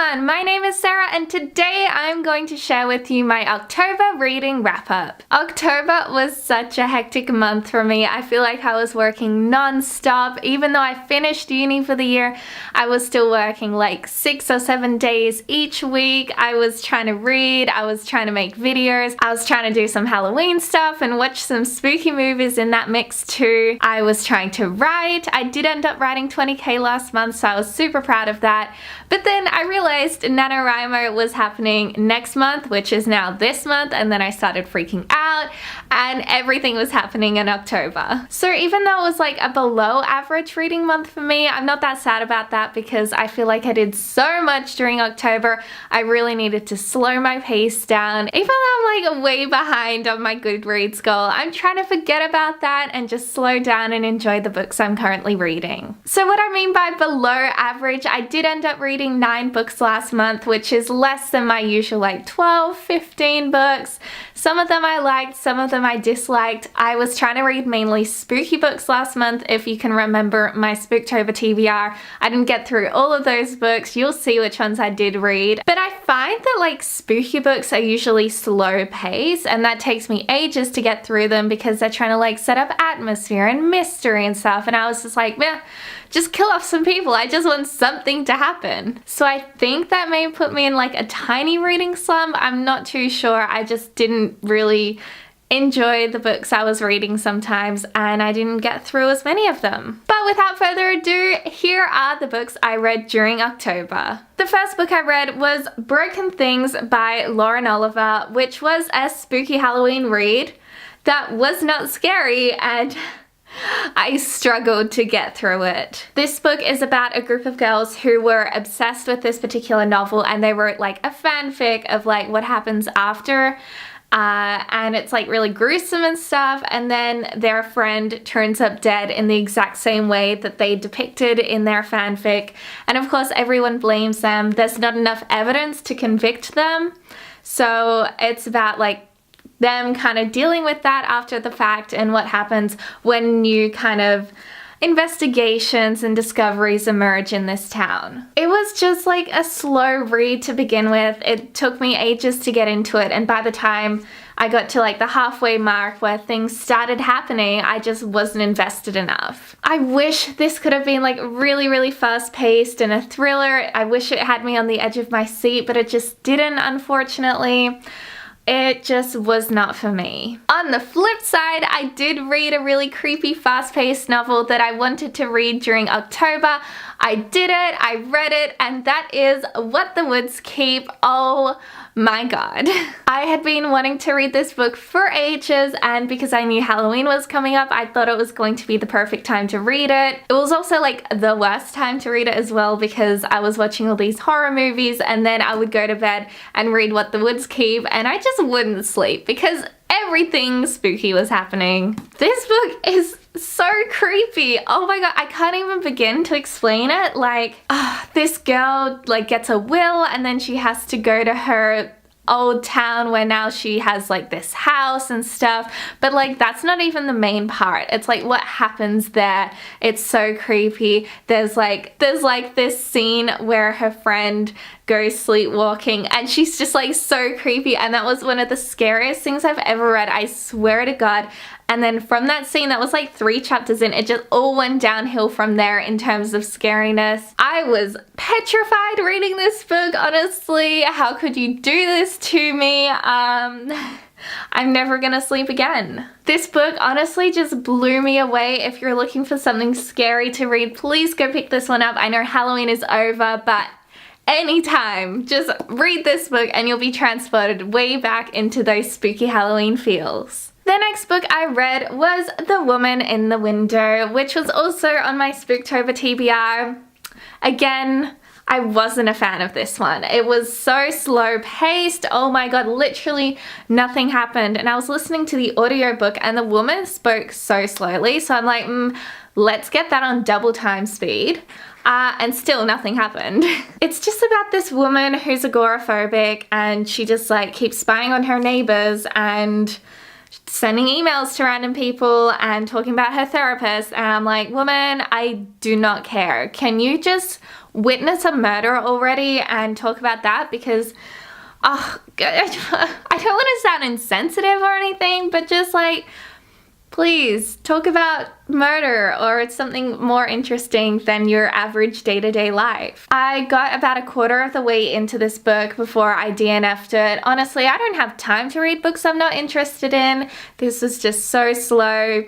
everyone, my name is Sarah and today I'm going to share with you my October reading wrap-up. October was such a hectic month for me. I feel like I was working non-stop. Even though I finished uni for the year, I was still working like 6 or 7 days each week. I was trying to read, I was trying to make videos, I was trying to do some Halloween stuff and watch some spooky movies in that mix too. I was trying to write. I did end up writing 20k last month, so I was super proud of that. But then I realized NaNoWriMo was happening next month, which is now this month, and then I started freaking out and everything was happening in October. So even though it was like a below average reading month for me, I'm not that sad about that because I feel like I did so much during October. I really needed to slow my pace down. Even though I'm like way behind on my Goodreads goal, I'm trying to forget about that and just slow down and enjoy the books I'm currently reading. So what I mean by below average, I did end up reading 9 books last month, which is less than my usual like 12, 15 books. Some of them I liked, some of them I disliked. I was trying to read mainly spooky books last month. If you can remember my Spooktober TBR, I didn't get through all of those books. You'll see which ones I did read. But I find that like spooky books are usually slow pace and that takes me ages to get through them because they're trying to like set up atmosphere and mystery and stuff, and I was just like, meh, just kill off some people. I just want something to happen. So I think that may put me in like a tiny reading slump. I'm not too sure. I just didn't really enjoy the books I was reading sometimes and I didn't get through as many of them. But without further ado, here are the books I read during October. The first book I read was Broken Things by Lauren Oliver, which was a spooky Halloween read that was not scary and I struggled to get through it. This book is about a group of girls who were obsessed with this particular novel and they wrote like a fanfic of like what happens after. And it's like really gruesome and stuff, and then their friend turns up dead in the exact same way that they depicted in their fanfic, and of course everyone blames them. There's not enough evidence to convict them, so it's about like them kind of dealing with that after the fact and what happens when new kind of investigations and discoveries emerge in this town. It was just like a slow read to begin with. It took me ages to get into it, and by the time I got to like the halfway mark where things started happening, I just wasn't invested enough. I wish this could have been like really fast paced and a thriller. I wish it had me on the edge of my seat, but it just didn't, unfortunately. It just was not for me. On the flip side, I did read a really creepy, fast-paced novel that I wanted to read during October. I did it, I read it, and that is What the Woods Keep. Oh my god. I had been wanting to read this book for ages, and because I knew Halloween was coming up, I thought it was going to be the perfect time to read it. It was also like the worst time to read it as well because I was watching all these horror movies and then I would go to bed and read What the Woods Keep and I just wouldn't sleep because everything spooky was happening. This book is so creepy. Oh my god, I can't even begin to explain it. Like, this girl like gets a will and then she has to go to her old town where now she has like this house and stuff, but like that's not even the main part. It's like what happens there. It's so creepy. There's like this scene where her friend goes sleepwalking and she's just like so creepy, and that was one of the scariest things I've ever read, I swear to god. And then from that scene, that was like 3 chapters in, it just all went downhill from there in terms of scariness. I was petrified reading this book, honestly. How could you do this to me? I'm never gonna sleep again. This book honestly just blew me away. If you're looking for something scary to read, please go pick this one up. I know Halloween is over, but anytime, just read this book and you'll be transported way back into those spooky Halloween feels. The next book I read was The Woman in the Window, which was also on my Spooktober TBR. Again, I wasn't a fan of this one. It was so slow paced. Oh my god, literally nothing happened. And I was listening to the audiobook and the woman spoke so slowly. So I'm like, let's get that on double time speed. And still nothing happened. It's just about this woman who's agoraphobic and she just like keeps spying on her neighbors and sending emails to random people and talking about her therapist, and I'm like, woman, I do not care. Can you just witness a murder already and talk about that? Because I don't want to sound insensitive or anything, but just like, please talk about murder or something more interesting than your average day-to-day life. I got about a quarter of the way into this book before I DNF'd it. Honestly, I don't have time to read books I'm not interested in. This was just so slow.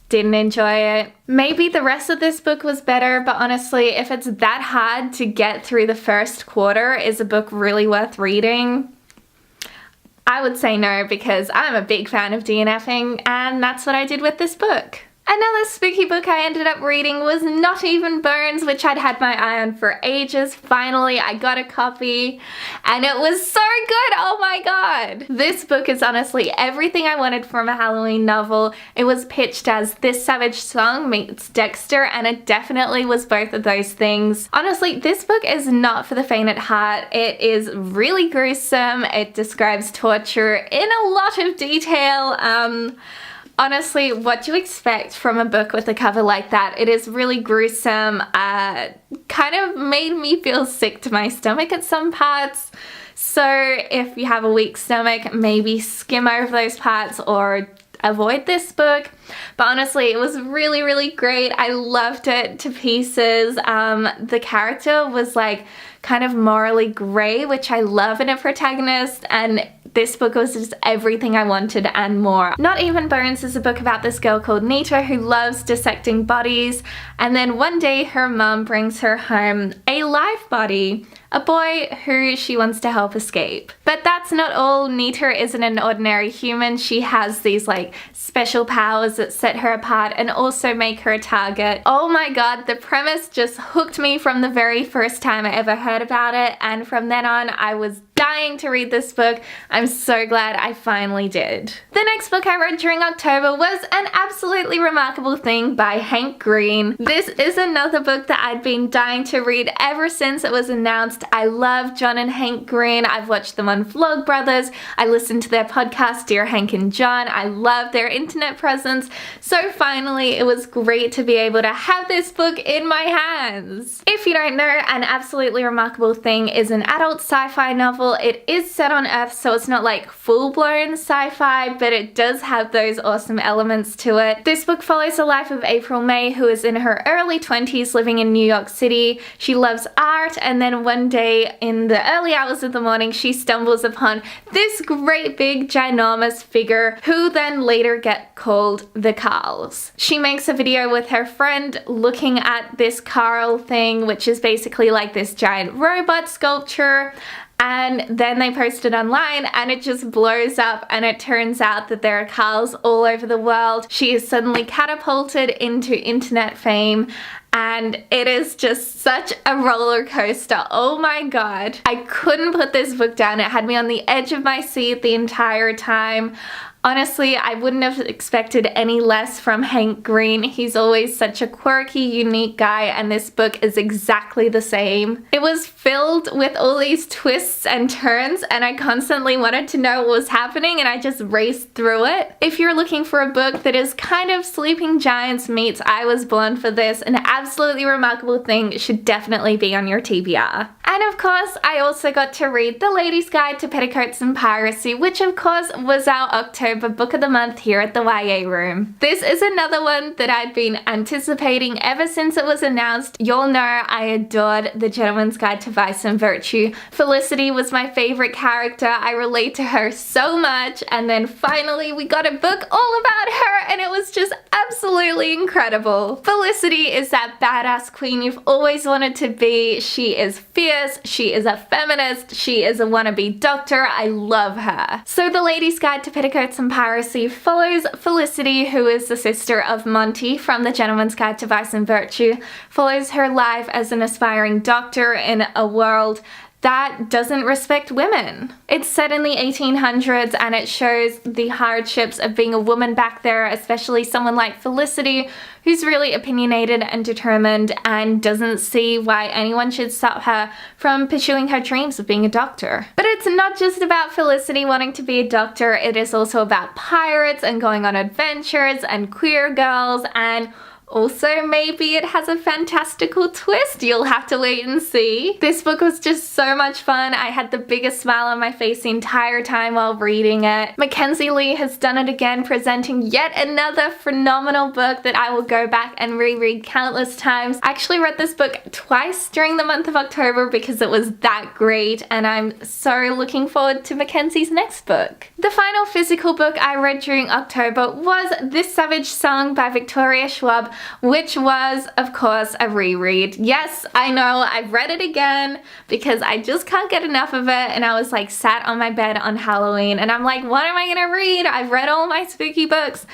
Didn't enjoy it. Maybe the rest of this book was better, but honestly, if it's that hard to get through the first quarter, is a book really worth reading? I would say no, because I'm a big fan of DNFing, and that's what I did with this book. Another spooky book I ended up reading was Not Even Bones, which I'd had my eye on for ages. Finally, I got a copy, and it was so good, oh my god! This book is honestly everything I wanted from a Halloween novel. It was pitched as This Savage Song meets Dexter, and it definitely was both of those things. Honestly, this book is not for the faint at heart. It is really gruesome. It describes torture in a lot of detail. Honestly, what do you expect from a book with a cover like that? It is really gruesome, kind of made me feel sick to my stomach at some parts. So if you have a weak stomach, maybe skim over those parts or avoid this book. But honestly, it was really, really great. I loved it to pieces. The character was like kind of morally grey, which I love in a protagonist, and this book was just everything I wanted and more. Not Even Bones is a book about this girl called Nita who loves dissecting bodies, and then one day her mum brings her home a live body, a boy who she wants to help escape. But that's not all. Nita isn't an ordinary human. She has these like special powers that set her apart and also make her a target. Oh my god, the premise just hooked me from the very first time I ever heard about it, and from then on I was dying to read this book. I'm so glad I finally did. The next book I read during October was An Absolutely Remarkable Thing by Hank Green. This is another book that I'd been dying to read ever since it was announced. I love John and Hank Green. I've watched them on Vlogbrothers. I listened to their podcast, Dear Hank and John. I love their internet presence. So finally, it was great to be able to have this book in my hands. If you don't know, An Absolutely Remarkable Thing is an adult sci-fi novel. It is set on Earth, so it's not like full-blown sci-fi, but it does have those awesome elements to it. This book follows the life of April May, who is in her early 20s living in New York City. She loves art, and then one day in the early hours of the morning, she stumbles upon this great big ginormous figure who then later get called the Carls. She makes a video with her friend looking at this Carl thing, which is basically like this giant robot sculpture, and then they post it online and it just blows up, and it turns out that there are Carls all over the world. She is suddenly catapulted into internet fame, and it is just such a roller coaster. Oh my god. I couldn't put this book down. It had me on the edge of my seat the entire time. Honestly, I wouldn't have expected any less from Hank Green. He's always such a quirky, unique guy, and this book is exactly the same. It was filled with all these twists and turns, and I constantly wanted to know what was happening, and I just raced through it. If you're looking for a book that is kind of Sleeping Giants meets I Was Born for This, An Absolutely Remarkable Thing should definitely be on your TBR. And of course, I also got to read The Lady's Guide to Petticoats and Piracy, which of course was our October book of the month here at the YA Room. This is another one that I'd been anticipating ever since it was announced. You'll know I adored The Gentleman's Guide to Vice and Virtue. Felicity was my favorite character. I relate to her so much, and then finally we got a book all about her, and it was just absolutely incredible. Felicity is that badass queen you've always wanted to be. She is fierce, she is a feminist, she is a wannabe doctor. I love her. So The Lady's Guide to Petticoats and Piracy follows Felicity, who is the sister of Monty from The Gentleman's Guide to Vice and Virtue, follows her life as an aspiring doctor in a world that doesn't respect women. It's set in the 1800s and it shows the hardships of being a woman back there, especially someone like Felicity, who's really opinionated and determined and doesn't see why anyone should stop her from pursuing her dreams of being a doctor. But it's not just about Felicity wanting to be a doctor, it is also about pirates and going on adventures and queer girls, and also maybe it has a fantastical twist. You'll have to wait and see. This book was just so much fun. I had the biggest smile on my face the entire time while reading it. Mackenzie Lee has done it again, presenting yet another phenomenal book that I will go back and reread countless times. I actually read this book twice during the month of October because it was that great, and I'm so looking forward to Mackenzie's next book. The final physical book I read during October was This Savage Song by Victoria Schwab, which was, of course, a reread. Yes, I know, I've read it again because I just can't get enough of it, and I was like sat on my bed on Halloween and I'm like, what am I gonna read? I've read all my spooky books.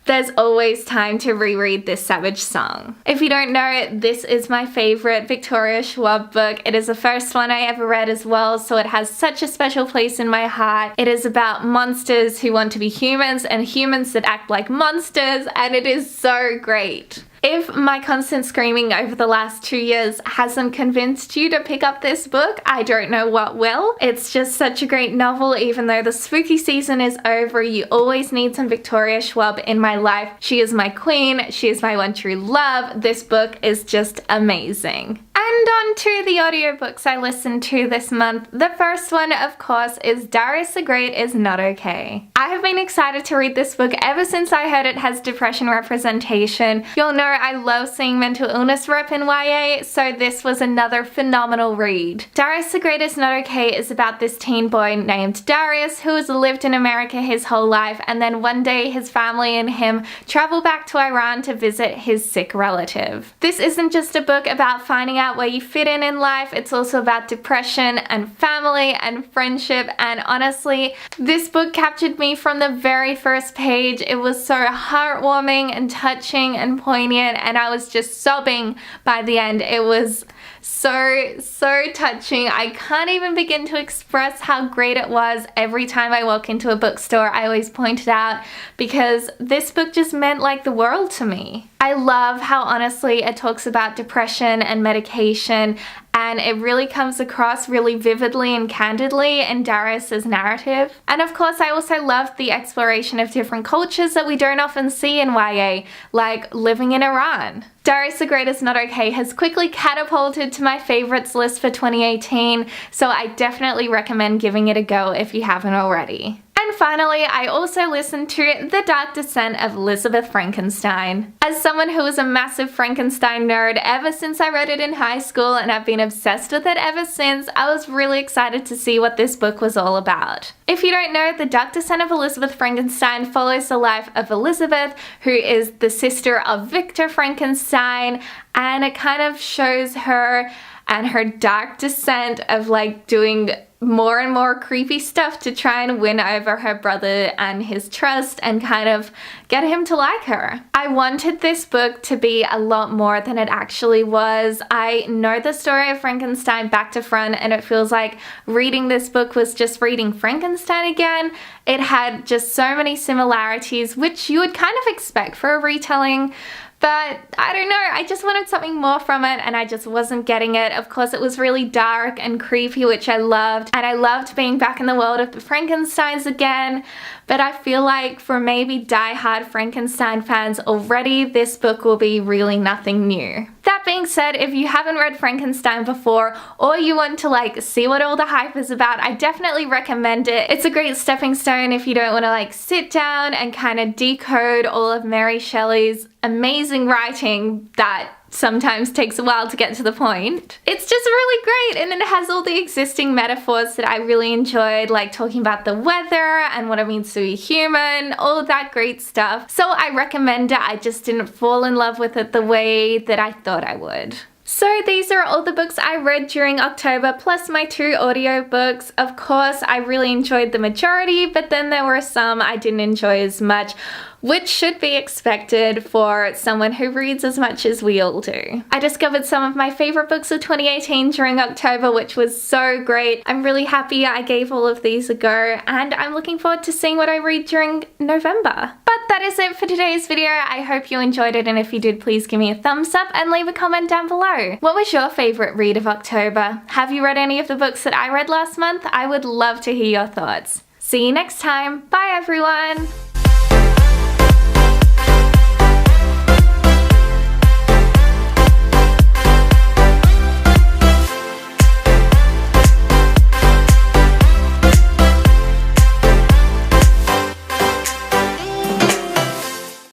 There's always time to reread This Savage Song. If you don't know, this is my favorite Victoria Schwab book. It is the first one I ever read as well, so it has such a special place in my heart. It is about monsters who want to be humans and humans that act like monsters, and it is so great. If my constant screaming over the last 2 years hasn't convinced you to pick up this book, I don't know what will. It's just such a great novel. Even though the spooky season is over, you always need some Victoria Schwab in my life. She is my queen. She is my one true love. This book is just amazing. And on to the audiobooks I listened to this month. The first one, of course, is Darius the Great is Not Okay. I have been excited to read this book ever since I heard it has depression representation. You'll know I love seeing mental illness rep in YA, so this was another phenomenal read. Darius the Great is Not Okay is about this teen boy named Darius who has lived in America his whole life, and then one day his family and him travel back to Iran to visit his sick relative. This isn't just a book about finding out where you fit in life, it's also about depression and family and friendship, and honestly, this book captured me from the very first page. It was so heartwarming and touching and poignant, and I was just sobbing by the end. It was so touching. I can't even begin to express how great it was. Every time I walk into a bookstore, I always point it out because this book just meant like the world to me. I love how honestly it talks about depression and medication, and it really comes across really vividly and candidly in Darius's narrative. And of course, I also loved the exploration of different cultures that we don't often see in YA, like living in Iran. Darius the Great is Not Okay has quickly catapulted to my favorites list for 2018, so I definitely recommend giving it a go if you haven't already. And finally, I also listened to The Dark Descent of Elizabeth Frankenstein. As someone who was a massive Frankenstein nerd ever since I read it in high school, and I've been obsessed with it ever since, I was really excited to see what this book was all about. If you don't know, The Dark Descent of Elizabeth Frankenstein follows the life of Elizabeth, who is the sister of Victor Frankenstein, and it kind of shows her and her dark descent of like doing more and more creepy stuff to try and win over her brother and his trust and kind of get him to like her. I wanted this book to be a lot more than it actually was. I know the story of Frankenstein back to front, and it feels like reading this book was just reading Frankenstein again. It had just so many similarities, which you would kind of expect for a retelling. But I don't know, I just wanted something more from it and I just wasn't getting it. Of course, it was really dark and creepy, which I loved, and I loved being back in the world of the Frankensteins again. But I feel like for maybe die-hard Frankenstein fans already, this book will be really nothing new. That being said, if you haven't read Frankenstein before, or you want to like see what all the hype is about, I definitely recommend it. It's a great stepping stone if you don't want to like sit down and kind of decode all of Mary Shelley's amazing writing that sometimes takes a while to get to the point. It's just really great, and it has all the existing metaphors that I really enjoyed, like talking about the weather and what it means to be human, all of that great stuff. So I recommend it. I just didn't fall in love with it the way that I thought I would. So these are all the books I read during October, plus my 2 audiobooks. Of course, I really enjoyed the majority, but then there were some I didn't enjoy as much. which should be expected for someone who reads as much as we all do. I discovered some of my favorite books of 2018 during October, which was so great. I'm really happy I gave all of these a go, and I'm looking forward to seeing what I read during November. But that is it for today's video. I hope you enjoyed it, and if you did, please give me a thumbs up and leave a comment down below. What was your favorite read of October? Have you read any of the books that I read last month? I would love to hear your thoughts. See you next time. Bye everyone!